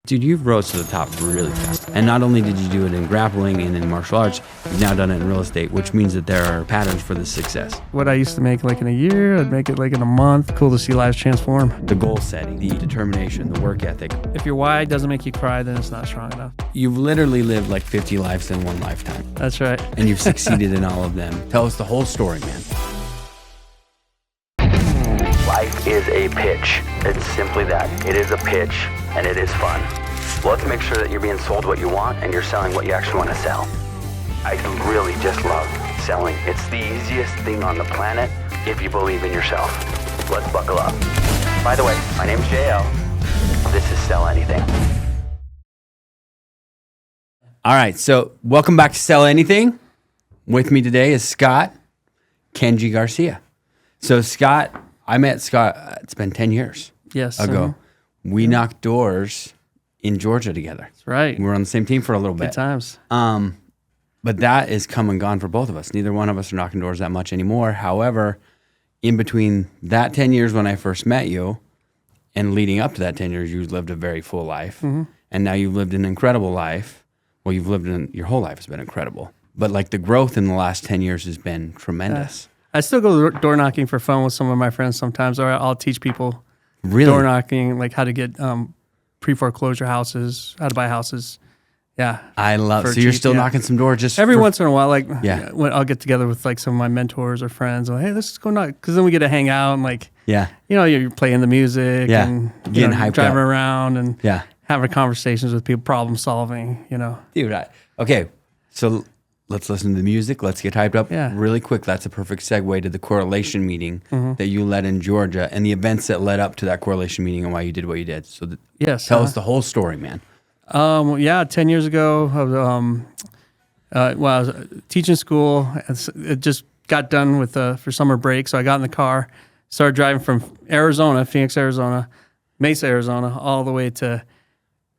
Dude, you've rose to the top really fast. And not only did you do it in grappling and in martial arts, you've now done it in real estate, which means that there are patterns for this success. What I used to make like in a year, I'd make it like in a month. Cool to see lives transform. The goal setting, the determination, the work ethic. If your why doesn't make you cry, then it's not strong enough. You've literally lived like 50 lives in one lifetime. That's right. And you've succeeded in all of them. Tell us the whole story, man. Life is a pitch. It's simply that. It is a pitch, and it is fun. Let's make sure that you're being sold what you want and you're selling what you actually want to sell. I really just love selling. It's the easiest thing on the planet if you believe in yourself. Let's buckle up. By the way, my name's JL. This is Sell Anything. All right, so welcome back to Sell Anything. With me today is Scott Garcia. So Scott, I met Scott, it's been 10 years ago. We knocked doors in Georgia together. That's right. We were on the same team for a little bit. Good times. But that is come and gone for both of us. Neither one of us are knocking doors that much anymore. However, in between that 10 years when I first met you and leading up to that 10 years, you lived a very full life. Mm-hmm. And now you've lived an incredible life. Well, you've lived your whole life has been incredible. But like the growth in the last 10 years has been tremendous. I still go door knocking for fun with some of my friends sometimes, or I'll teach people door knocking, like how to get pre-foreclosure houses, how to buy houses. Yeah. I love it. So you're still knocking some doors just every once in a while, like when I'll get together with like some of my mentors or friends, like, hey, let's go knock, because then we get to hang out and like, you're playing the music and getting hyped driving up around and having conversations with people, problem solving, Dude, okay, so let's listen to the music. Let's get hyped up really quick. That's a perfect segue to the correlation meeting that you led in Georgia and the events that led up to that correlation meeting and why you did what you did. So tell us the whole story, man. 10 years ago, I was teaching school. It just got done with for summer break, so I got in the car, started driving from Phoenix, Arizona, Mesa, Arizona, all the way to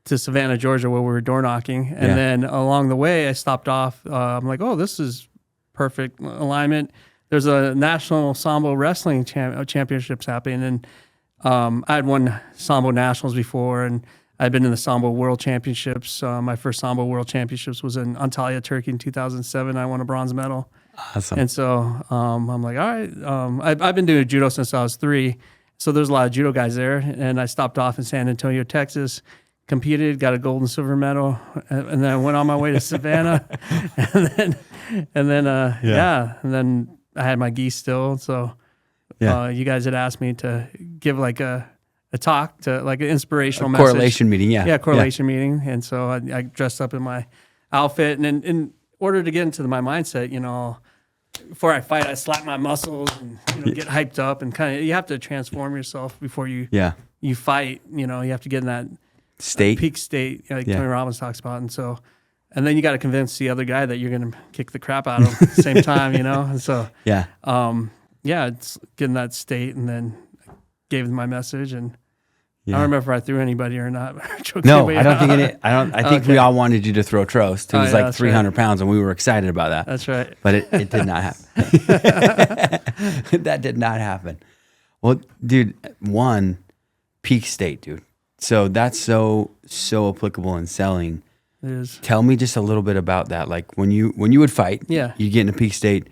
Savannah, Georgia, where we were door knocking. And then along the way, I stopped off. I'm like, oh, this is perfect alignment. There's a national Sambo wrestling championships happening. And I had won Sambo Nationals before, and I'd been in the Sambo World Championships. My first Sambo World Championships was in Antalya, Turkey in 2007. I won a bronze medal. Awesome. And so I'm like, all right. I've been doing judo since I was 3. So there's a lot of judo guys there. And I stopped off in San Antonio, Texas, competed, got a gold and silver medal. And then I went on my way to Savannah. and then I had my gi still. So you guys had asked me to give like a talk, to like an inspirational message. Correlation meeting, correlation meeting. And so I dressed up in my outfit, and in order to get into my mindset, before I fight, I slap my muscles and get hyped up, and kind of you have to transform yourself before you fight. You have to get in that state, peak state, like Tony Robbins talks about, and then you got to convince the other guy that you're going to kick the crap out of him at the same time, and so it's getting that state, and then gave them my message, and I don't remember if I threw anybody or not. No, I don't think I think we all wanted you to throw Trost. It was like 300 pounds, and we were excited about that. That's right. But it did not happen. That did not happen. Well, dude, peak state, dude. So that's so applicable in selling. It is. Tell me just a little bit about that. Like when you would fight, you get in a peak state,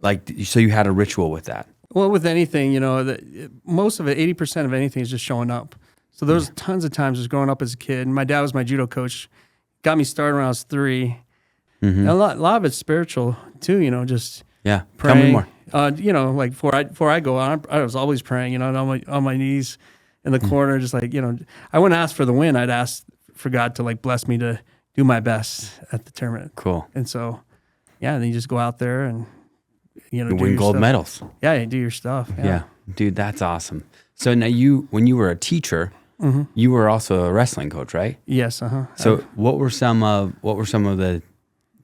like so you had a ritual with that. Well, with anything, most of it, 80% of anything is just showing up. So there was tons of times just growing up as a kid. And my dad was my judo coach, got me started when I was 3. Mm-hmm. And a lot of it's spiritual too, just praying. Tell me more. Like before I go on, I was always praying, on my knees in the corner, just like, I wouldn't ask for the win. I'd ask for God to like bless me to do my best at the tournament. Cool. And so, then you just go out there and, you win gold medals. Yeah, you do your stuff. Yeah. Dude, that's awesome. So now when you were a teacher, you were also a wrestling coach, right? Yes. So what were some of the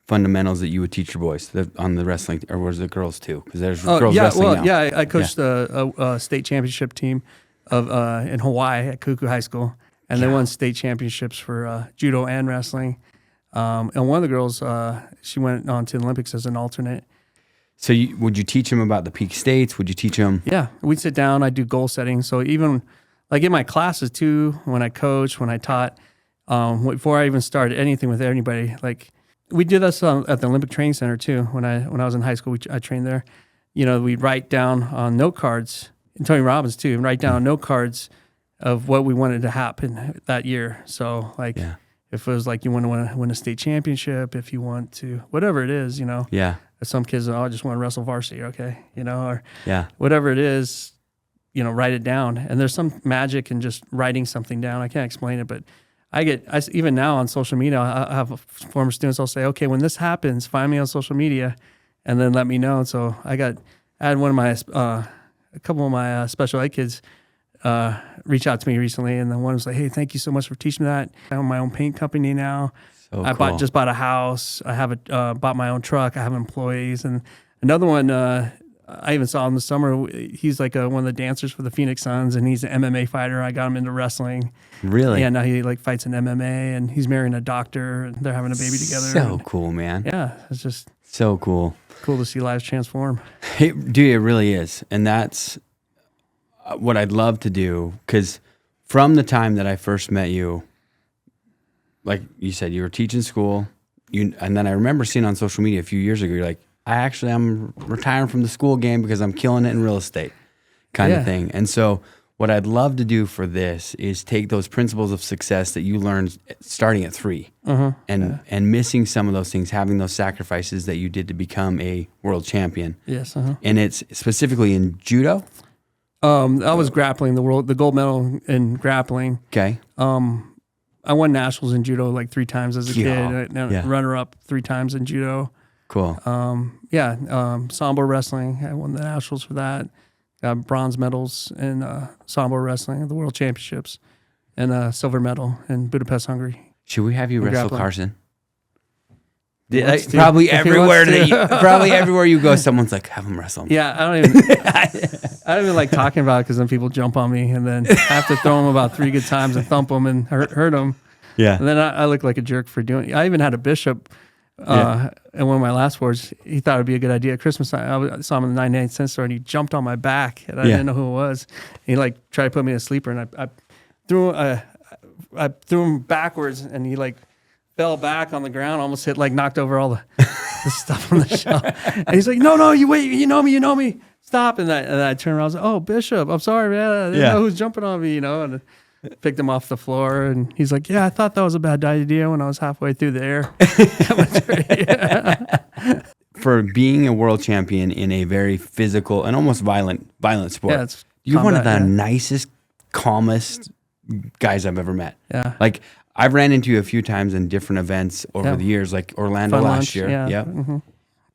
fundamentals that you would teach your boys on the wrestling, or was it girls too? Because there's girls wrestling now. I coached a state championship team in Hawaii at Kuku High School, and they won state championships for judo and wrestling. And one of the girls, she went on to the Olympics as an alternate. So would you teach them about the peak states? Would you teach them? Yeah, we'd sit down. I'd do goal setting. So even like in my classes too, when I coached, when I taught, before I even started anything with anybody. Like we did this at the Olympic Training Center too. When I was in high school, I trained there. You know, we'd write down on note cards, and Tony Robbins too, and write down on note cards of what we wanted to happen that year. So like if it was like you want to win a state championship, if you want to, whatever it is, you know. Yeah. Some kids, I just want to wrestle varsity, okay, you know, or whatever it is, you know, write it down. And there's some magic in just writing something down. I can't explain it, but even now on social media, I have former students, I'll say, okay, when this happens, find me on social media and then let me know. So I had one of my, a couple of my special ed kids reach out to me recently, and the one was like, hey, thank you so much for teaching me that. I own my own paint company now. So I cool. just bought a house. I have bought my own truck. I have employees. And another one, I even saw him this summer. He's like one of the dancers for the Phoenix Suns, and he's an MMA fighter. I got him into wrestling. Really? Yeah, now he like fights in MMA, and he's marrying a doctor, and they're having a baby together. So cool, man. Yeah, it's just so cool. Cool to see lives transform. Dude, it really is. And that's what I'd love to do, because from the time that I first met you, like you said, you were teaching school, and then I remember seeing on social media a few years ago, you're like, I'm retiring from the school game because I'm killing it in real estate kind of thing. And so what I'd love to do for this is take those principles of success that you learned starting at 3 and missing some of those things, having those sacrifices that you did to become a world champion. Yes. And it's specifically in judo. I was grappling the gold medal in grappling. Okay. I won nationals in judo like 3 times as a kid. Runner up 3 times in judo. Cool. Sambo wrestling. I won the nationals for that. Got bronze medals in sambo wrestling at the World Championships, and a silver medal in Budapest, Hungary. Should we have you wrestle grappling. Carson? Probably everywhere you go, someone's like, have him wrestle him. Yeah, I don't even like talking about it because then people jump on me, and then I have to throw them about 3 good times and thump them and hurt them. Yeah. And then I look like a jerk for doing it. I even had a bishop in one of my last wars. He thought it'd be a good idea at Christmas time. I saw him in the 99-cent store, and he jumped on my back, and I didn't know who it was. And he like tried to put me in a sleeper, and I threw him backwards, and he like fell back on the ground, almost knocked over all the stuff on the shelf. And he's like, no, you wait, you know me. Stop. And I turned around, I was like, oh, Bishop, I'm sorry, man. I didn't know who's jumping on me, and I picked him off the floor. And he's like, yeah, I thought that was a bad idea when I was halfway through the air. For being a world champion in a very physical and almost violent sport, you're one of the nicest, calmest guys I've ever met. Yeah. Like, I've ran into you a few times in different events over the years, like Orlando last year. Yeah. Yep. Mm-hmm.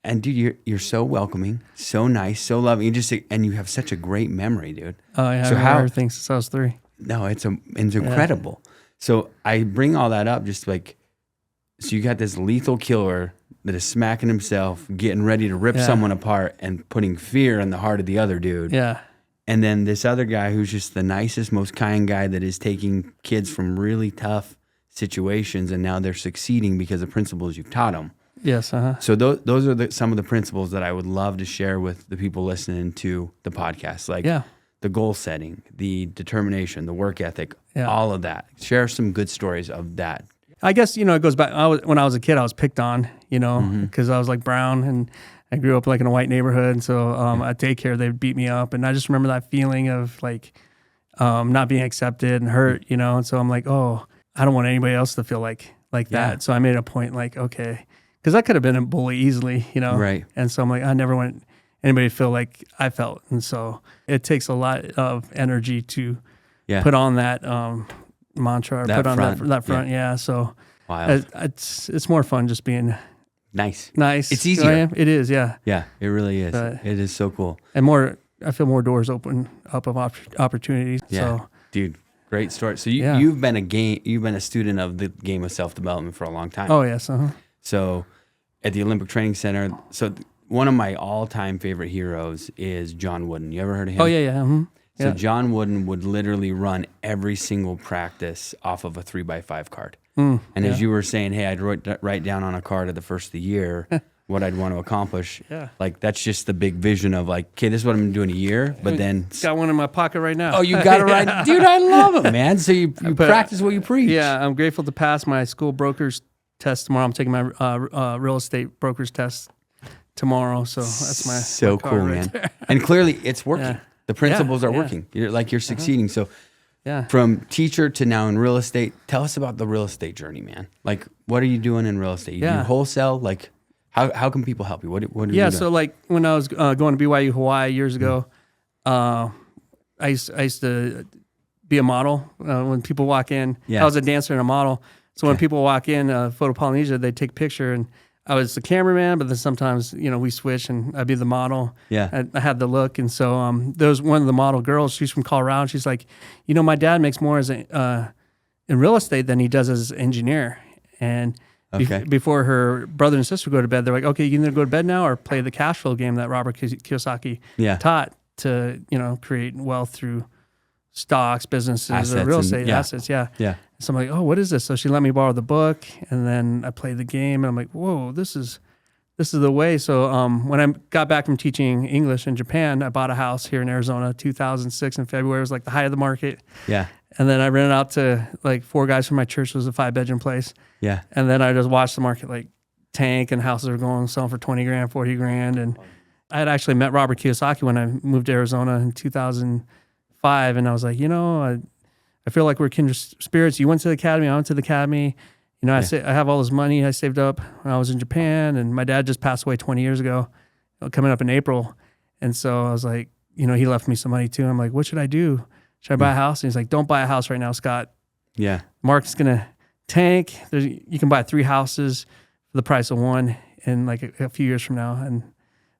And dude, you're so welcoming, so nice, so loving. And you have such a great memory, dude. Oh yeah, so I've heard things since I was 3. No, it's incredible. So I bring all that up just like, so you got this lethal killer that is smacking himself, getting ready to rip someone apart and putting fear in the heart of the other dude. Yeah. And then this other guy who's just the nicest, most kind guy that is taking kids from really tough situations, and now they're succeeding because of principles you've taught them. Yes. So those are some of the principles that I would love to share with the people listening to the podcast, like the goal setting, the determination, the work ethic, all of that. Share some good stories of that. I guess, it goes back. When I was a kid, I was picked on, because I was like brown, and I grew up like in a white neighborhood. And so at daycare, they'd beat me up. And I just remember that feeling of like not being accepted and hurt, And so I'm like, oh, I don't want anybody else to feel like that. So I made a point like, okay, because I could have been a bully easily, Right. And so I'm like, I never want anybody to feel like I felt. And so it takes a lot of energy to put on that mantra, or put on that front. Yeah. So it's more fun just being nice. It's easier. It is. Yeah. Yeah, it really is. It is so cool. And I feel more doors open up of opportunities. Yeah. So. Dude. Great story. So you've been a student of the game of self-development for a long time. Oh yes. So at the Olympic Training Center, one of my all-time favorite heroes is John Wooden. You ever heard of him? Oh yeah. Mm-hmm. So John Wooden would literally run every single practice off of a 3x5 card. And as you were saying, hey, I'd write down on a card at the first of the year what I'd want to accomplish. Yeah. Like that's just the big vision of like, okay, this is what I'm going to do in a year. But then, Got one in my pocket right now. oh, you got it right, dude. I love it, man. So you practice what you preach. Yeah, I'm grateful to pass my school broker's test tomorrow. I'm taking my real estate broker's test tomorrow. So that's my cool, card man. there. And clearly, it's working. Yeah. The principles are Yeah. working. You're succeeding. So. Yeah. From teacher to now in real estate, tell us about the real estate journey, man. Like, what are you doing in real estate? You do wholesale? Like, how can people help you? What are you doing? So like when I was going to BYU Hawaii years ago, I used to be a model. When people walk in, I was a dancer and a model. So when people walk in, Photo Polynesia, they'd take a picture, and I was the cameraman, but then sometimes, we switch and I'd be the model. Yeah. I had the look. And so there was one of the model girls, she's from Colorado, and she's like, my dad makes more as in real estate than he does as an engineer. And before her brother and sister go to bed, they're like, okay, you can either go to bed now or play the cash flow game that Robert Kiyosaki taught to, create wealth through stocks, businesses, assets, real estate assets. Yeah. So I'm like, oh, what is this? So she let me borrow the book, and then I played the game, and I'm like, whoa, this is the way. So when I got back from teaching English in Japan, I bought a house here in Arizona, 2006 in February. It was like the height of the market. Yeah. And then I rented out to like 4 guys from my church. It was a 5-bedroom place. Yeah. And then I just watched the market like tank, and houses were going selling for 20 grand, 40 grand. And I had actually met Robert Kiyosaki when I moved to Arizona in 2005, and I was like, I feel like we're kindred spirits. You went to the academy, I went to the academy. I have all this money I saved up when I was in Japan, and my dad just passed away 20 years ago, coming up in April. And so I was like, he left me some money too. I'm like, what should I do? Should I buy a house? And he's like, don't buy a house right now, Scott. Yeah. Market's going to tank. You can buy 3 houses for the price of 1 in like a few years from now. And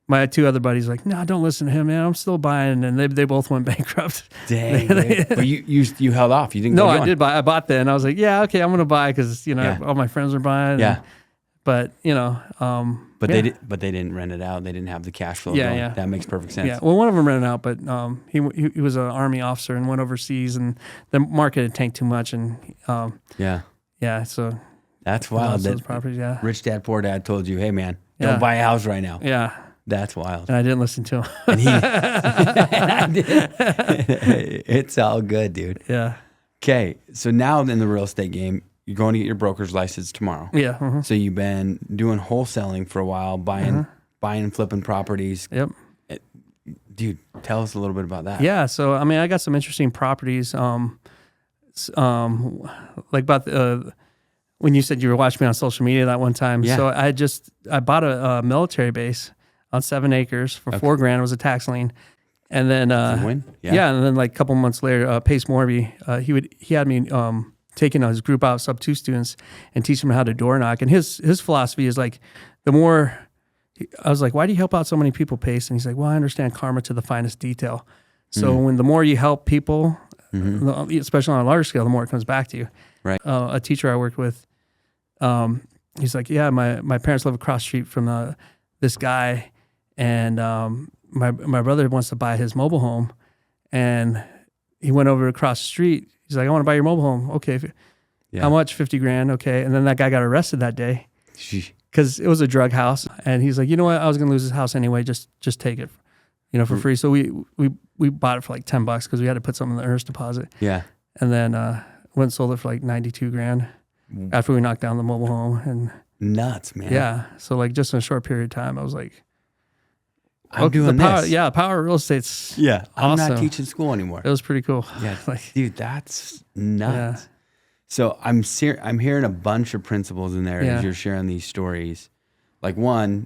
my 2 other buddies were like, no, don't listen to him, man. I'm still buying. And they both went bankrupt. Dang. But you held off. You didn't go No, on. I did buy. I bought that, and I was like, yeah, okay, I'm going to buy because, all my friends were buying. Yeah. But, But they didn't rent it out. They didn't have the cash flow. Yeah, going. yeah. That makes perfect sense. Yeah. Well, one of them rented out, but he was an Army officer and went overseas, and the market had tanked too much, and yeah. So that's wild. Those properties, yeah. Rich Dad Poor Dad told you, hey man, don't buy a house right now. Yeah. That's wild. And I didn't listen to him. And I did. It's all good, dude. Yeah. Okay, so now in the real estate game, you're going to get your broker's license tomorrow. Yeah. Mm-hmm. So you've been doing wholesaling for a while, buying and flipping properties. Yep. Dude, tell us a little bit about that. Yeah. So I got some interesting properties. Like about when you said you were watching me on social media that one time. Yeah. So I bought a military base on 7 acres for $4 grand. It was a tax lien. And then, win? Yeah. And then like a couple months later, Pace Morby, he had me, taking his group out, sub 2 students, and teaching them how to door knock. And his philosophy is like, I was like, why do you help out so many people, Pace? And he's like, well, I understand karma to the finest detail. So when the more you help people, especially on a larger scale, the more it comes back to you. Right. A teacher I worked with, he's like, yeah, my parents live across the street from this guy, and my brother wants to buy his mobile home, and he went over across the street. He's like, I want to buy your mobile home. Okay. How much? 50 grand. Okay. And then that guy got arrested that day because it was a drug house. And he's like, you know what? I was going to lose this house anyway. Just take it, for free. So we bought it for like $10 because we had to put something in the earnest deposit. Yeah. And then went and sold it for like 92 grand after we knocked down the mobile home. And nuts, man. Yeah. So like just in a short period of time, I was like, I'm doing this. Yeah, the power of real estate's I'm awesome. not teaching school anymore. It was pretty cool. Yeah, dude, that's nuts. Yeah. So I'm hearing a bunch of principles in there as you're sharing these stories. Like one,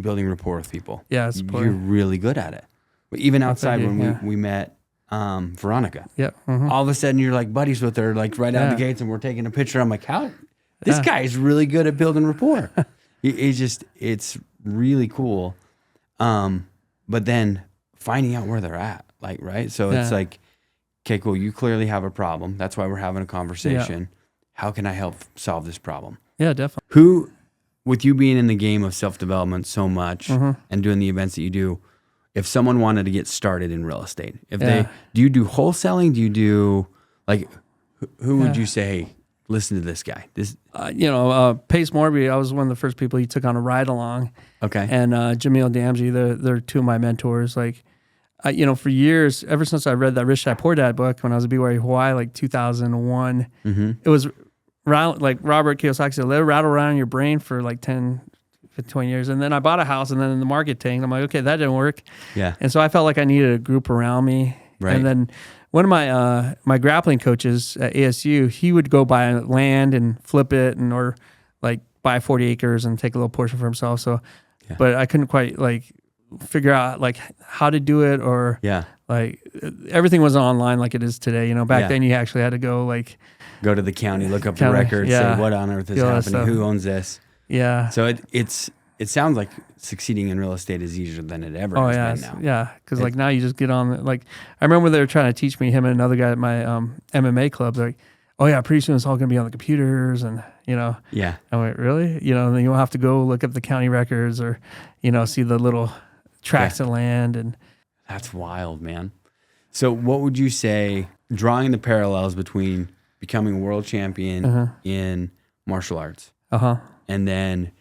building rapport with people. Yeah, you're really good at it. But even outside when we met Veronica. Yeah. Mm-hmm. All of a sudden you're like buddies with her, like right out the gates, and we're taking a picture. I'm like, how? This guy is really good at building rapport. It's really cool. But then finding out where they're at, like, right? So it's like, okay, cool. You clearly have a problem. That's why we're having a conversation. Yeah. How can I help solve this problem? Yeah, definitely. Who, with you being in the game of self-development so much and doing the events that you do, if someone wanted to get started in real estate, do you do wholesaling? Do you do, like, who would you say, listen to this guy. This Pace Morby, I was one of the first people he took on a ride along. okay. And Jamil Damji, they're two of my mentors. Like, for years, ever since I read that Rich Dad Poor Dad book when I was at BYU Hawaii, like 2001, it was like Robert Kiyosaki said, let it rattle around in your brain for like 10, 20 years. And then I bought a house, and then in the market tanked. I'm like, okay, that didn't work. Yeah. And so I felt like I needed a group around me. Right. And then one of my grappling coaches at ASU, he would go buy land and flip it, or like buy 40 acres and take a little portion for himself. So, but I couldn't quite like figure out like how to do it, or like everything was online like it is today. Back then you actually had to go to the county, look up the records, say what on earth is happening, who owns this. Yeah. So it sounds like succeeding in real estate is easier than it ever has been now. Yeah, because like now you just get on. Like I remember they were trying to teach me, him and another guy at my MMA club. They're like, oh yeah, pretty soon it's all gonna be on the computers, and Yeah. I went, really? Then you'll have to go look up the county records, or see the little tracts of land. And that's wild, man. So what would you say, drawing the parallels between becoming a world champion in martial arts and then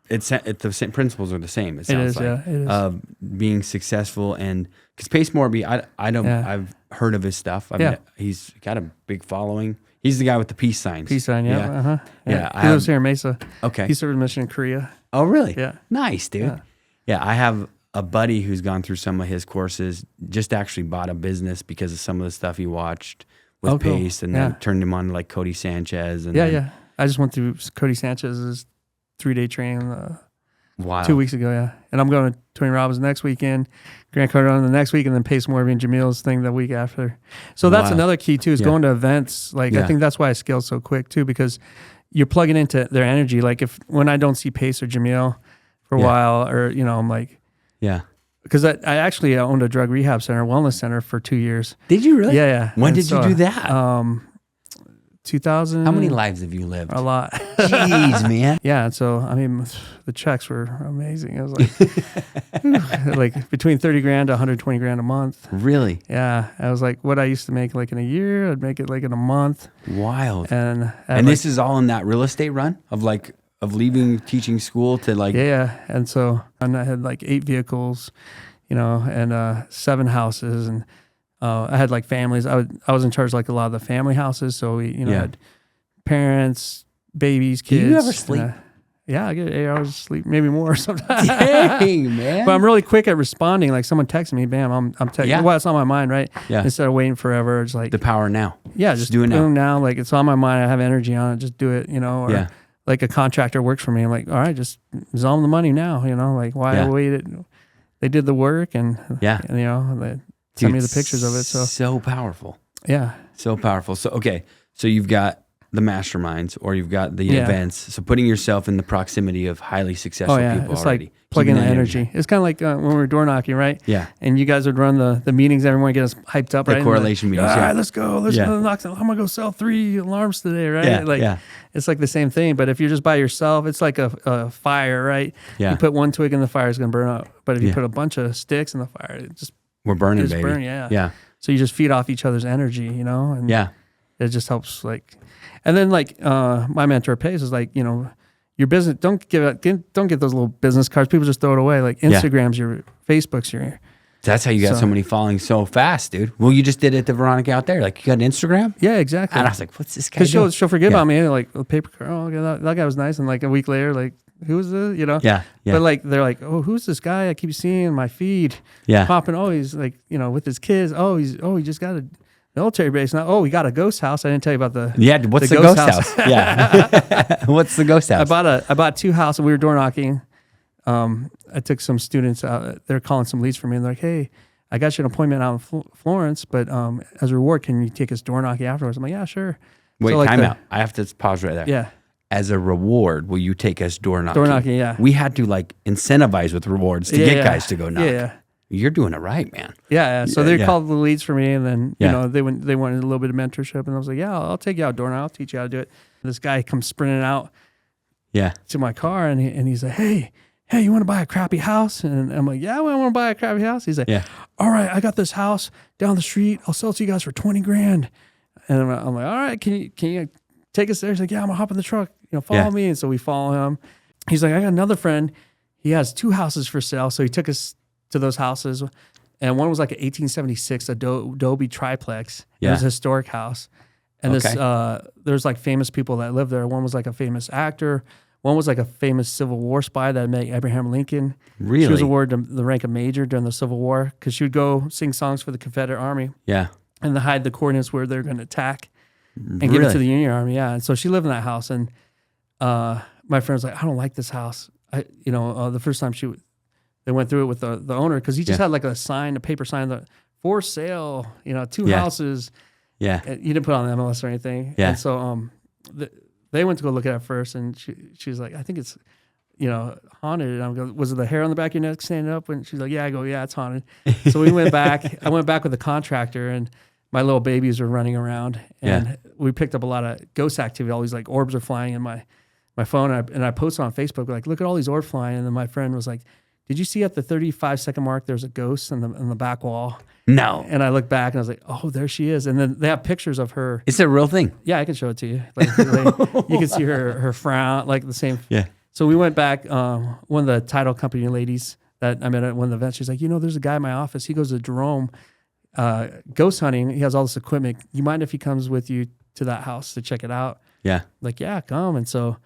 the same principles are the same. It sounds like it is. Being successful, and because Pace Morby, I've heard of his stuff. He's got a big following. He's the guy with the peace signs. Peace sign, yeah. Yeah. He lives here in Mesa. Okay. He served a mission in Korea. Oh, really? Yeah. Nice, dude. Yeah, I have a buddy who's gone through some of his courses. Just actually bought a business because of some of the stuff he watched with Pace, and then turned him on to like Cody Sanchez. And I just went through Cody Sanchez's 3-day training 2 weeks ago, and I'm going to Tony Robbins next weekend, Grant Cardone the next week, and then Pace Morby and Jamil's thing the week after. So that's another key too, is going to events. Like I think that's why I scaled so quick too, because you're plugging into their energy. Like when I don't see Pace or Jamil for a while, or I'm like, because I actually owned a drug rehab center, wellness center for 2 years. Did you really? Yeah. When did you do that? 2000. How many lives have you lived? A lot. Jeez, man. Yeah, so I mean, the checks were amazing. It was like, like between 30 grand to 120 grand a month. Really? Yeah, I was like, what I used to make like in a year, I'd make it like in a month. Wild. And this is all in that real estate run of leaving teaching school to like. Yeah, and so I had like 8 vehicles, and 7 houses, and I had like families. I was in charge of like a lot of the family houses. So we, had parents, babies, kids. Do you ever sleep? I get 8 hours of sleep, maybe more sometimes. Dang, man. But I'm really quick at responding. Like someone texts me, bam, I'm texting. Yeah. Well, it's on my mind, right? Yeah. Instead of waiting forever, it's like the power now. Yeah, just do it now. Like it's on my mind. I have energy on it. Just do it, or like a contractor works for me. I'm like, all right, just zone the money now. Like why wait it? They did the work, and they send me the pictures of it. So powerful. Yeah. So powerful. So, okay. So you've got the masterminds, or you've got the events. So putting yourself in the proximity of highly successful people it's already. Like plugging the energy. It's kind of like when we were door knocking, right? Yeah. And you guys would run the meetings. Everyone get us hyped up, right? The correlation meetings. All right, let's go. Let's go knock. I'm going to go sell 3 alarms today, right? Yeah. It's like the same thing. But if you're just by yourself, it's like a fire, right? Yeah. You put one twig in the fire, it's going to burn up. But if you put a bunch of sticks in the fire, it just we're burning, baby. Burn, yeah. So you just feed off each other's energy, and it just helps. Like, and then like my mentor Pace is like, your business. Don't get those little business cards. People just throw it away. Like Instagram's your, Facebook's your. That's how you got so many following so fast, dude. Well, you just did it to Veronica out there. Like, you got an Instagram? Yeah, exactly. And I was like, what's this guy doing? Because she'll forget about me. Like, a paper card. Oh, okay, that guy was nice. And like a week later, like, who is this? Yeah. But like, they're like, oh, who's this guy? I keep seeing in my feed. Yeah. Popping. Oh, he's like, with his kids. Oh, he just got a military base now. Oh, he got a ghost house. I didn't tell you about the. Yeah. What's the ghost house? Yeah. What's the ghost house? I bought 2 houses. We were door knocking. I took some students out. They're calling some leads for me. And they're like, hey, I got you an appointment out in Florence, but as a reward, can you take us door knocking afterwards? I'm like, yeah, sure. Wait, time out. I have to pause right there. Yeah. As a reward, will you take us door knocking? Door knocking, yeah. We had to like incentivize with rewards to get guys to go knock. Yeah. You're doing it right, man. Yeah. So they called the leads for me, and then they wanted a little bit of mentorship, and I was like, yeah, I'll take you out door knocking. I'll teach you how to do it. This guy comes sprinting out to my car, and he's like, hey, you want to buy a crappy house? And I'm like, yeah, I want to buy a crappy house. He's like, all right, I got this house down the street. I'll sell it to you guys for 20 grand. And I'm like, all right, can you take us there. He's like, yeah, I'm gonna hop in the truck. Follow me. And so we follow him. He's like, I got another friend. He has 2 houses for sale. So he took us to those houses. And one was like an 1876 Adobe triplex. Yeah. It was a historic house. And there's like famous people that lived there. One was like a famous actor. One was like a famous Civil War spy that met Abraham Lincoln. Really? She was awarded the rank of major during the Civil War because she would go sing songs for the Confederate Army. Yeah. And hide the coordinates where they're going to attack and give it to the Union Army. Yeah. And so she lived in that house. And my friend was like, I don't like this house. The first time they went through it with the owner because he just had like a paper sign that for sale, 2 houses. Yeah. You didn't put it on the MLS or anything. Yeah. And so they went to go look at it first, and she was like, I think it's, haunted. And I'm going, was it the hair on the back of your neck standing up? And she's like, yeah. I go, yeah, it's haunted. So we went back. I went back with the contractor, and my little babies were running around, and we picked up a lot of ghost activity. All these like orbs are flying in my phone, and I posted on Facebook like, look at all these orbs flying. And then my friend was like, did you see at the 35-second mark there's a ghost in the back wall? No. And I looked back and I was like, oh, there she is. And then they have pictures of her. It's a real thing. Yeah, I can show it to you. Like you can see her frown, like the same. Yeah. So we went back. One of the title company ladies that I met at one of the events, she's like, there's a guy in my office. He goes to Jerome ghost hunting. He has all this equipment. You mind if he comes with you to that house to check it out? Yeah. Like, yeah, come. And so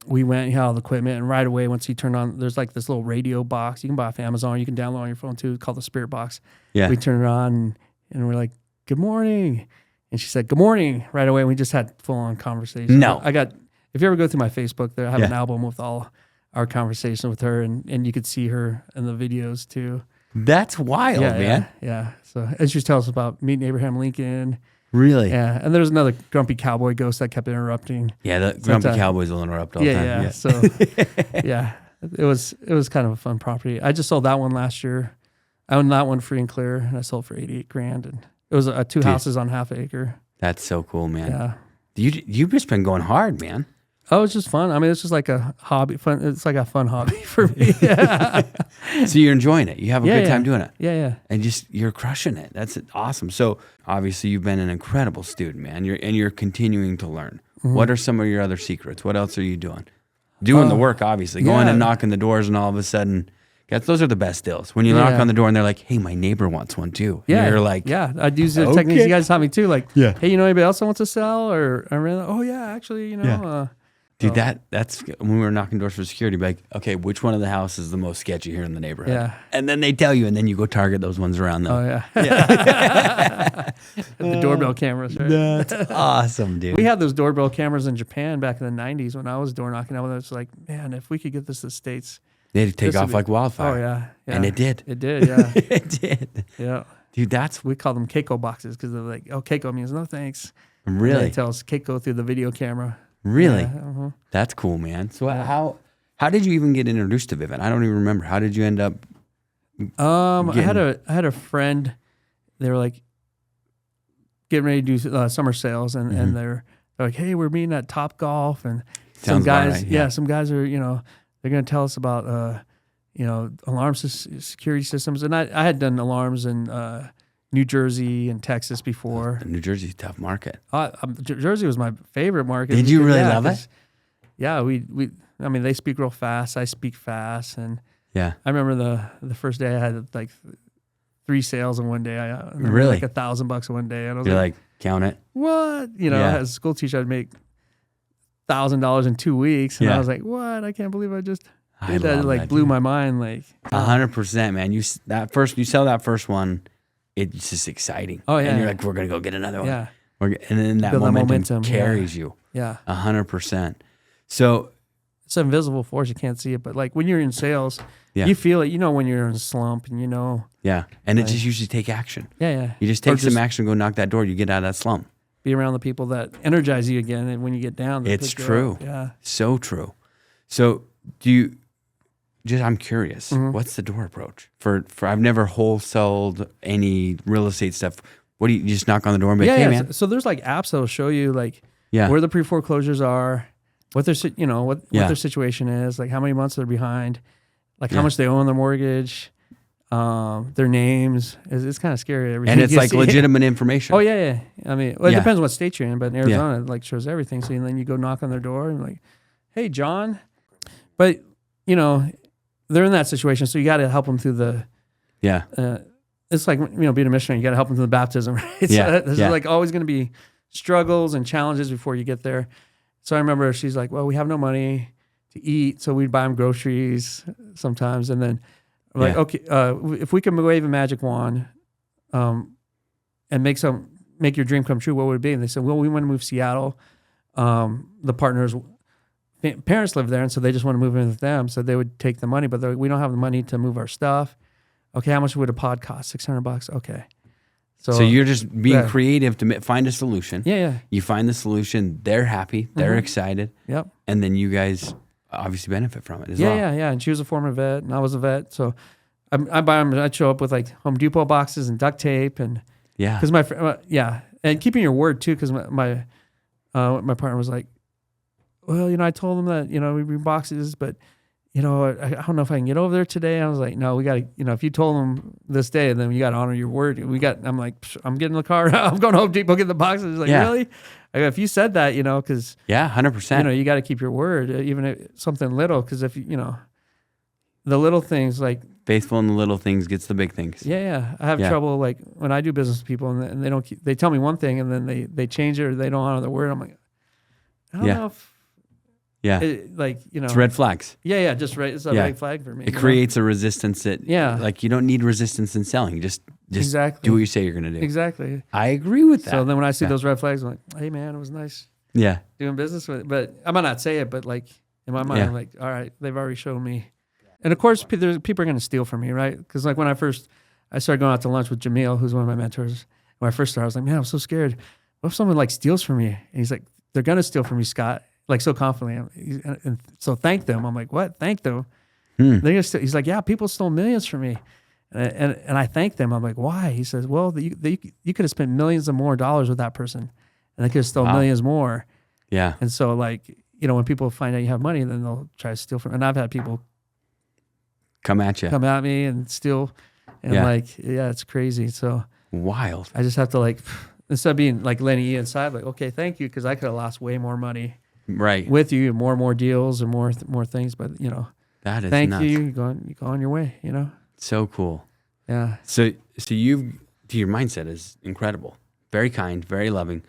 we went, he had all the equipment, and right away, once he turned on, there's like this little radio box you can buy off Amazon. You can download on your phone too, called the Spirit Box. Yeah. We turned it on, and we're like, good morning. And she said, good morning, right away. We just had full-on conversation. No. If you ever go through my Facebook there, I have an album with all our conversation with her, and you could see her in the videos too. That's wild, man. Yeah. So, and she was telling us about meeting Abraham Lincoln. Really? Yeah. And there's another grumpy cowboy ghost that kept interrupting. Yeah, the grumpy cowboys will interrupt all the time. Yeah. So, yeah, it was kind of a fun property. I just sold that one last year. I owned that one free and clear, and I sold for $88,000. And it was 2 houses on half acre. That's so cool, man. Yeah. You've just been going hard, man. Oh, it's just fun. I mean, it's just like a hobby. Fun. It's like a fun hobby for me. Yeah. So you're enjoying it. You have a good time doing it. Yeah. And you're crushing it. That's awesome. So obviously you've been an incredible student, man. You're continuing to learn. Mm-hmm. What are some of your other secrets? What else are you doing? Doing the work, obviously. Going and knocking the doors, and all of a sudden, those are the best deals. When you knock on the door and they're like, hey, my neighbor wants one too. And you're like, I'd use the techniques you guys taught me too. Like, hey, anybody else that wants to sell? Or I'm really, oh yeah, actually, Dude, that's when we were knocking doors for security, be like, okay, which one of the houses is the most sketchy here in the neighborhood? Yeah. And then they tell you, and then you go target those ones around them. Oh, yeah. The doorbell cameras, right? That's awesome, dude. We had those doorbell cameras in Japan back in the 90s when I was door knocking. I was like, man, if we could get this to the States. They'd take off like wildfire. Oh, yeah. And it did. It did, yeah. It did. Yeah. Dude, we call them Keiko boxes because they're like, oh, Keiko means no thanks. Really? And they tell us Keiko through the video camera. Really? Yeah, That's cool, man. So how did you even get introduced to Vivint? I don't even remember. How did you end up? I had a friend. They were like getting ready to do summer sales, and they're like, hey, we're meeting at Top Golf, and some guys, some guys are they're going to tell us about alarm security systems, and I had done alarms in New Jersey and Texas before. New Jersey's a tough market. Jersey was my favorite market. Did you really love it? Yeah, I mean, they speak real fast. I speak fast, and I remember the first day I had like 3 sales in one day. I really like $1,000 in one day, and I was like, count it. What? As a school teacher, I'd make $1,000 in 2 weeks, and I was like, what? I can't believe I just did that. It like blew my mind. Like 100%, man. You sell that first one. It's just exciting. Oh, yeah. And you're like, we're going to go get another one. Yeah. And then that momentum carries you. Yeah. 100%. So it's an invisible force. You can't see it. But like when you're in sales, you feel it. When you're in a slump and Yeah. And it just usually take action. Yeah. You just take some action, go knock that door. You get out of that slump. Be around the people that energize you again. And when you get down, it's true. Yeah. So true. So I'm curious, what's the door approach? For I've never wholesaled any real estate stuff. What do you just knock on the door and be like, hey, man? So there's like apps that'll show you like where the pre-foreclosures are, what their what their situation is, like how many months they're behind, like how much they owe on their mortgage. their names. It's kind of scary. And it's like legitimate information. Oh yeah. I mean, well, it Yeah. depends what state you're in, but in Arizona, it like shows everything. So then you go knock on their door and like, hey, John. But they're in that situation, so you got to help them through the. Yeah. It's like being a missionary. You got to help them through the baptism, right? Yeah. So there's like always going to be struggles and challenges before you get there. So I remember she's like, well, we have no money to eat, so we'd buy them groceries sometimes, and then I'm like, okay, if we can wave a magic wand, and make your dream come true, what would it be? And they said, well, we want to move to Seattle. The partners' parents live there, and so they just want to move in with them. So they would take the money, but we don't have the money to move our stuff. Okay, how much would a pod cost? $600. Okay. So you're just being creative to find a solution. Yeah. You find the solution. They're happy. They're excited. Yep. And then you guys obviously benefit from it as well. Yeah. And she was a former vet, and I was a vet. So I buy them. I'd show up with like Home Depot boxes and duct tape, and because and keeping your word too. Because my partner was like, well, I told them that we bring boxes, but I don't know if I can get over there today. I was like, no, we got to, if you told them this day, then you got to honor your word. I'm like, I'm getting in the car. I'm going to Home Depot, get the boxes. He's like, really? I go, if you said that, because 100%. You got to keep your word, even if something little. Because if the little things like faithful in the little things gets the big things. Yeah. I have trouble like when I do business with people and they don't they tell me one thing and then they change it or they don't honor the word. I'm like, I don't know if. Yeah. It's red flags. Yeah. Just right. It's a red flag for me. It creates a resistance that, like you don't need resistance in selling. Just exactly. do what you say you're going to do. Exactly. I agree with that. So then when I see those red flags, I'm like, hey man, it was nice. Yeah. Doing business with it. But I might not say it, but like in my mind, I'm like, all right, they've already shown me. And of course, people are going to steal from me, right? Because like when I started going out to lunch with Jamil, who's one of my mentors. When I first started, I was like, man, I'm so scared. What if someone like steals from me? And he's like, they're going to steal from you, Scott. Like so confidently, and so thank them. I'm like, what? Thank them? They're gonna steal. He's like, yeah, people stole millions from me, and I thank them. I'm like, why? He says, well, you could have spent millions of more dollars with that person, and they could have stole millions more. Yeah. And so like when people find out you have money, then they'll try to steal from. And I've had people come at me and steal, and it's crazy. So wild. I just have to like instead of being like letting you inside, like okay, thank you, because I could have lost way more money. Right. With you, more and more deals and more things, but that is thank nuts. you go on your way, So cool. Yeah. So your mindset is incredible. Very kind, very loving.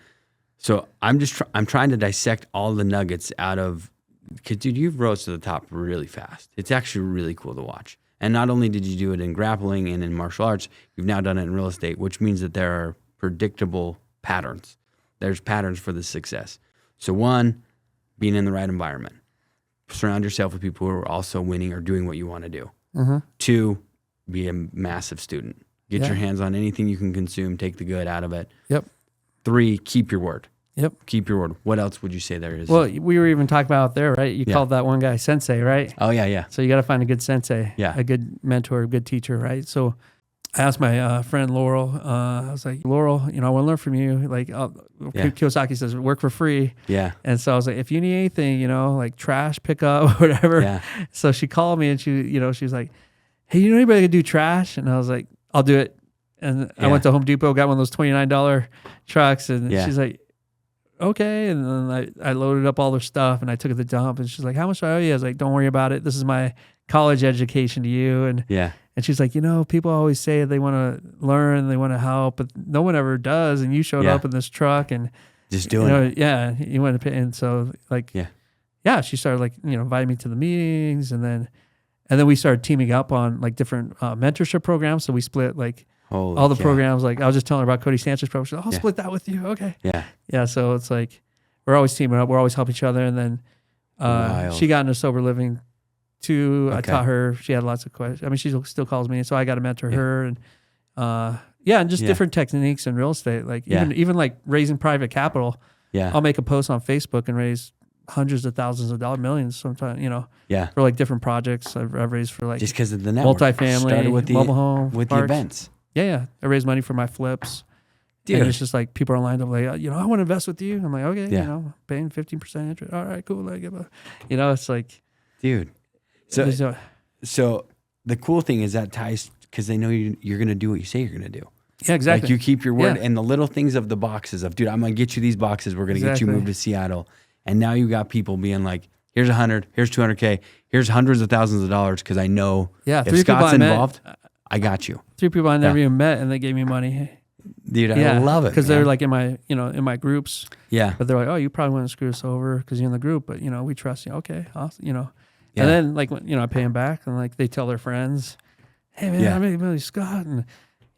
So I'm trying to dissect all the nuggets out of, because dude, you've rose to the top really fast. It's actually really cool to watch. And not only did you do it in grappling and in martial arts, you've now done it in real estate, which means that there are predictable patterns. There's patterns for the success. So one, being in the right environment. Surround yourself with people who are also winning or doing what you want to do. Mm-hmm. 2, be a massive student. Get your hands on anything you can consume. Take the good out of it. Yep. 3, keep your word. Yep. Keep your word. What else would you say there is? Well, we were even talking about out there, right? You called that one guy sensei, right? Oh, yeah. So you got to find a good sensei, a good mentor, a good teacher, right? So I asked my friend Laurel, I was like, Laurel, I want to learn from you. Like Kiyosaki says, work for free. Yeah. And so I was like, if you need anything, like trash pickup, whatever. Yeah. So she called me and she was like, hey, you know anybody that can do trash? And I was like, I'll do it. And I went to Home Depot, got one of those $29 trucks. And she's like, okay. And then I loaded up all their stuff and I took it to the dump. And she's like, how much do I owe you? I was like, don't worry about it. This is my college education to you. And she's like, people always say they want to learn, they want to help, but no one ever does. And you showed up in this truck and just doing it. Yeah. You went to pay. And so like, she started like, inviting me to the meetings and then we started teaming up on like different mentorship programs. So we split like all the programs. Like I was just telling her about Cody Sanchez's program. She's like, I'll split that with you. Okay. Yeah. Yeah. So it's like, we're always teaming up. We're always helping each other. And then she got into sober living too. I taught her. She had lots of questions. I mean, she still calls me. So I got to mentor her and and just different techniques in real estate. Like even like raising private capital. Yeah. I'll make a post on Facebook and raise hundreds of thousands of dollars, millions sometimes, for like different projects I've raised for like just because of the network. Multifamily, started with mobile home, with parks. the events. Yeah. I raised money for my flips. Dude. And it's just like people are lined up like, I want to invest with you. I'm like, okay, paying 15% interest. All right, cool. I give a, it's like, dude. So the cool thing is that ties because they know you're going to do what you say you're going to do. Yeah, exactly. Like you keep your word, Yeah. and the little things of the boxes of, dude, I'm going to get you these boxes. We're going to get you Exactly. moved to Seattle. And now you got people being like, here's 100, here's 200K, here's hundreds of thousands of dollars. Cause I know Yeah, if 3 people Scott's I met- involved, I got you. 3 people I never Yeah. even met, and they gave me money. Dude, I love it. because man. they're like in my groups. yeah. But they're like, oh, you probably wouldn't screw us over because you're in the group, but we trust you. Okay, awesome, Yeah. And then like I pay them back, and like they tell their friends, hey man, Yeah. I made Billy Scott, and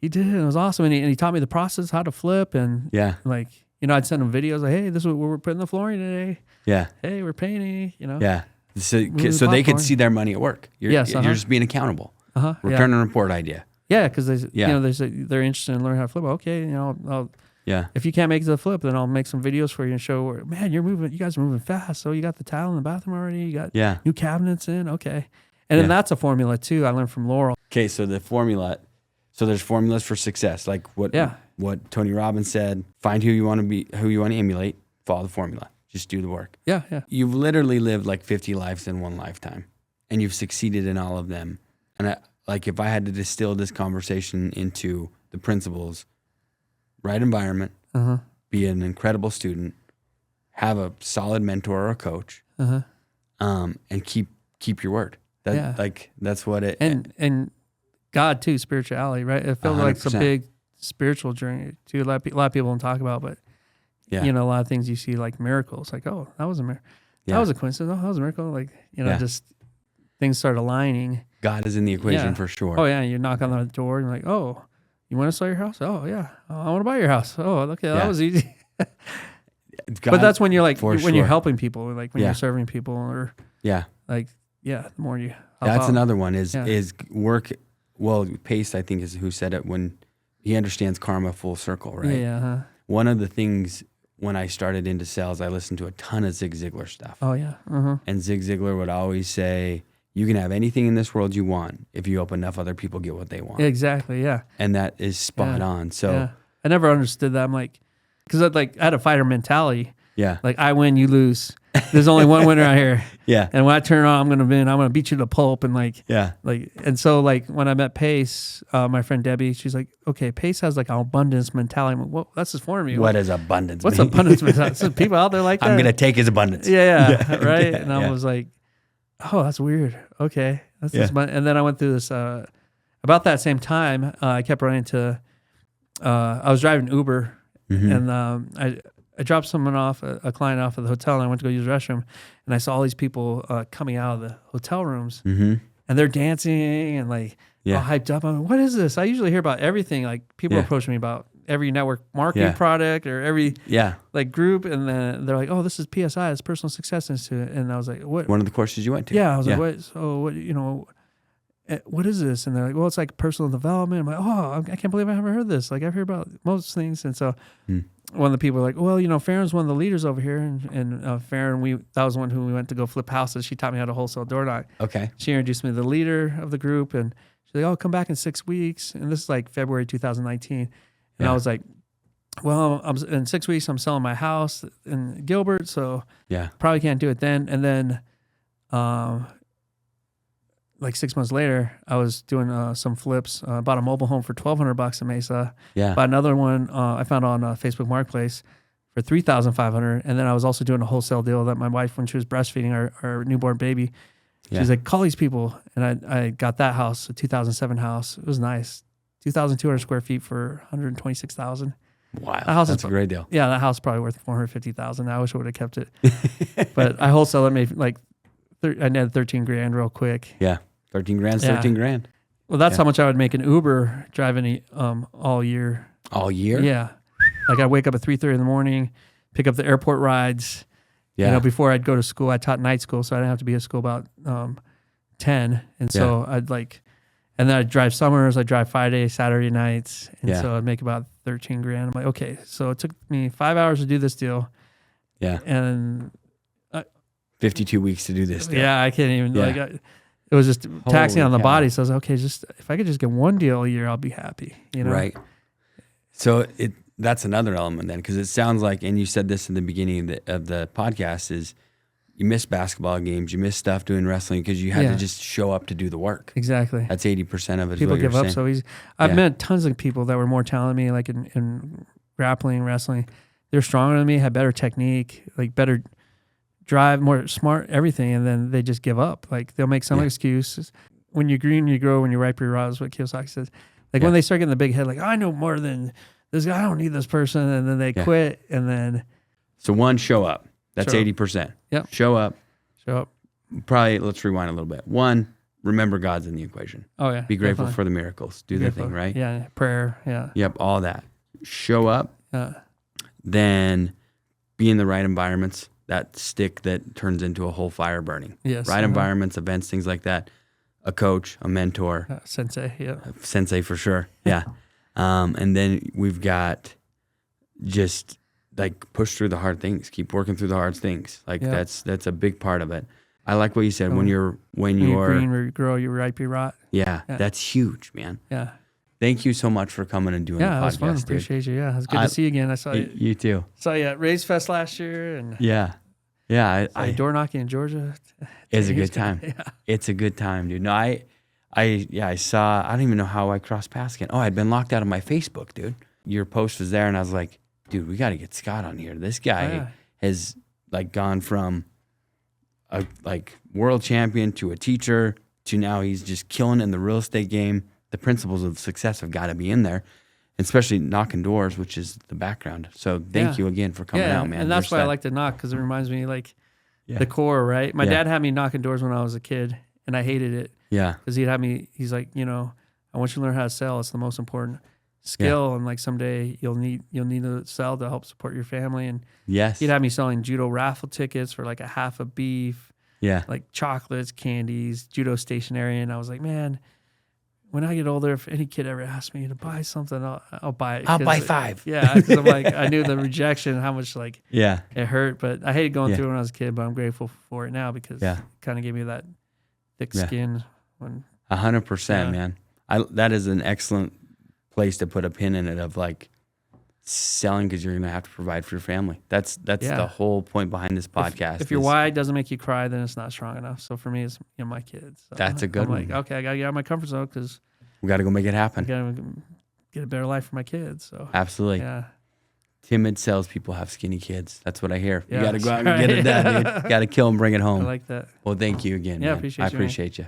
he did it. It was awesome, and he taught me the process, how to flip, and Yeah. like I'd send them videos like, hey, this is what we're putting the flooring today. Yeah. Hey, we're painting. Yeah. So the they could popcorn. see their money at work. You're, Yes, you're just being accountable. Yeah. Return and report idea. Yeah, because they Yeah. they're interested in learning how to flip. Okay, I'll Yeah. if you can't make the flip, then I'll make some videos for you and show where, man, you guys are moving fast. So you got the tile in the bathroom already. You got Yeah. new cabinets in. Okay. And then Yeah. that's a formula too. I learned from Laurel. Okay. So the formula, so there's formulas for success. Like what Tony Robbins said, find who you want to be, who you want to emulate, follow the formula. Just do the work. Yeah. Yeah. You've literally lived like 50 lives in one lifetime, and you've succeeded in all of them. And if I had to distill this conversation into the principles, right environment, Uh-huh. be an incredible student, have a solid mentor or a coach, Uh-huh. and keep your word. Yeah. That's what it. And God too, spirituality, right? It feels like it's a 100%. big spiritual journey too. A lot of people don't talk about, but yeah. a lot of things you see like miracles, like, oh, that was a miracle. Yeah. That was a coincidence. Oh, that was a miracle. Like, Yeah. just things start aligning. God is in the equation Yeah. for sure. Oh yeah, you knock on the door and you're like, oh, you want to sell your house? Oh yeah, oh, I want to buy your house. Oh, okay, Yeah. that was easy. God, But that's when you're like for when you're sure. helping people, like when Yeah. you're serving people, or yeah. like the more you help That's out. another one is Yeah. is work. Well, Pace, I think, is who said it when he understands karma full circle, right? Yeah. Uh-huh. One of the things when I started into sales, I listened to a ton of Zig Ziglar stuff. Oh yeah. Uh-huh. And Zig Ziglar would always say, you can have anything in this world you want if you help enough other people get what they want. Exactly. Yeah. And that is spot Yeah. on. So, Yeah. I never understood that. I'm like, because I had a fighter mentality. yeah. Like I win, you lose. There's only one winner out here. Yeah. And when I turn on, I'm gonna win. I'm gonna beat you to pulp. And Yeah. and so when I met Pace, my friend Debbie, she's like, okay, Pace has like an abundance mentality. I'm like, well, that's just for me. What is abundance? What's mean? abundance mentality? There's people out there like that. I'm going to take his abundance. Yeah, right. Yeah, And I yeah. was like, oh, that's weird. Okay, that's Yeah. just and then I went through this. About that same time, I kept running into. I was driving Uber, Mm-hmm. and I dropped someone off, a client off at the hotel, and I went to go use the restroom, and I saw all these people coming out of the hotel rooms, Mm-hmm. and they're dancing and like Yeah. all hyped up. I'm like, what is this? I usually hear about everything. Like people Yeah. approach me about every network marketing Yeah. product or every Yeah. like group, and then they're like, oh, this is PSI, it's Personal Success Institute, and I was like, what? One of the courses you went to. Yeah, I was like, what? So what is this? And they're like, well, it's like personal development. I'm like, oh, I can't believe I haven't heard this. Like I've heard about most things, and so one of the people were like, well, Farron's one of the leaders over here, and Farron, that was one who we went to go flip houses. She taught me how to wholesale door knock. Okay. She introduced me to the leader of the group, and she's like, oh, come back in 6 weeks. And this is like February 2019. And Yeah. I was like, well, in 6 weeks, I'm selling my house in Gilbert, so Yeah. probably can't do it then. And then like 6 months later, I was doing some flips, bought a mobile home for $1,200 in Mesa, Yeah. bought another one I found on Facebook Marketplace for $3,500. And then I was also doing a wholesale deal that my wife, when she was breastfeeding our newborn baby, Yeah. she's like, call these people. And I got that house, a 2007 house. It was nice. 2,200 square feet for $126,000. Wow. That house That's is a great deal. Yeah, that house is probably worth $450,000. I wish I would have kept it. But I wholesale it, made like, I netted 13 grand real quick. Yeah. 13 grand, Yeah. 13 grand. Well, that's Yeah. how much I would make an Uber driving all year. All year? Yeah. Like I wake up at 3:30 in the morning, pick up the airport rides. Yeah. Before I'd go to school, I taught night school, so I didn't have to be at school about 10. And so and then I'd drive summers, I'd drive Friday, Saturday nights. And Yeah. so I'd make about 13 grand. I'm like, okay, so it took me 5 hours to do this deal. Yeah. And 52 weeks to do this. Deal. yeah, I can't even, Yeah. it was just taxing Holy on the cow. body. So I was like, okay, if I could just get one deal a year, I'll be happy. Right. So that's another element then, because it sounds like, and you said this in the beginning of the podcast, is you miss basketball games, you miss stuff doing wrestling because you had to just show up to do the work. Exactly. That's 80% of it. People give up saying. so easy. I've met tons of people that were more talented than me, like in grappling, wrestling. They're stronger than me, had better technique, like better drive, more smart, everything, and then they just give up. Like they'll make some excuses. When you're green, you grow. When you're ripe, you rot, is what Kiyosaki says. Like when they start getting the big head, like I know more than this guy, I don't need this person, and then they quit, and then. So one, show up. That's 80%. Yep. Show up. Show up. Probably, let's rewind a little bit. One, remember God's in the equation. Oh, yeah. Be grateful for the miracles. Do the thing, right? Yeah. Prayer. Yeah. Yep. All that. Show up. Then be in the right environments. That stick that turns into a whole fire burning. Yes. Right environments, events, things like that. A coach, a mentor. Sensei. Yeah. Sensei for sure. Yeah. And then we've got just like push through the hard things. Keep working through the hard things. Like that's a big part of it. I like what you said. When you're green, you grow, you ripe, you rot. Yeah, that's huge, man. Yeah. Thank you so much for coming and doing the podcast. Yeah, it was fun. Appreciate you. Yeah, it was good to see you again. I saw you. You too. Saw you at Raise Fest last year, and I door knocking in Georgia. It's a good time. Yeah. It's a good time, dude. No, I saw. I don't even know how I crossed paths again. Oh, I'd been locked out of my Facebook, dude. Your post was there, and I was like, dude, we got to get Scott on here. This guy has like gone from a like world champion to a teacher to now he's just killing in the real estate game. The principles of success have got to be in there, especially knocking doors, which is the background. So thank you again for coming out, man. And that's why I like to knock, because it reminds me like the core, right? My dad had me knocking doors when I was a kid, and I hated it. Yeah. Because he'd have me, he's like, I want you to learn how to sell. It's the most important skill, and like someday you'll need to sell to help support your family. And he'd have me selling judo raffle tickets for like a half a beef, like chocolates, candies, judo stationery. And I was like, man, when I get older, if any kid ever asks me to buy something, I'll buy it. I'll buy 5. Yeah, because I'm like, I knew the rejection, how much like it hurt. But I hated going through it when I was a kid, but I'm grateful for it now because it kind of gave me that thick skin. 100%, man. That is an excellent place to put a pin in it of like selling, because you're going to have to provide for your family. That's the whole point behind this podcast. If your why doesn't make you cry, then it's not strong enough. So for me, it's my kids. So that's a good one. Like, okay, I got to get out of my comfort zone because we got to go make it happen. I got to get a better life for my kids. So absolutely. Yeah. Timid salespeople have skinny kids. That's what I hear. You got to go out and get it done, dude. Got to kill them, bring it home. I like that. Well, thank you again. Yeah, man. I appreciate you.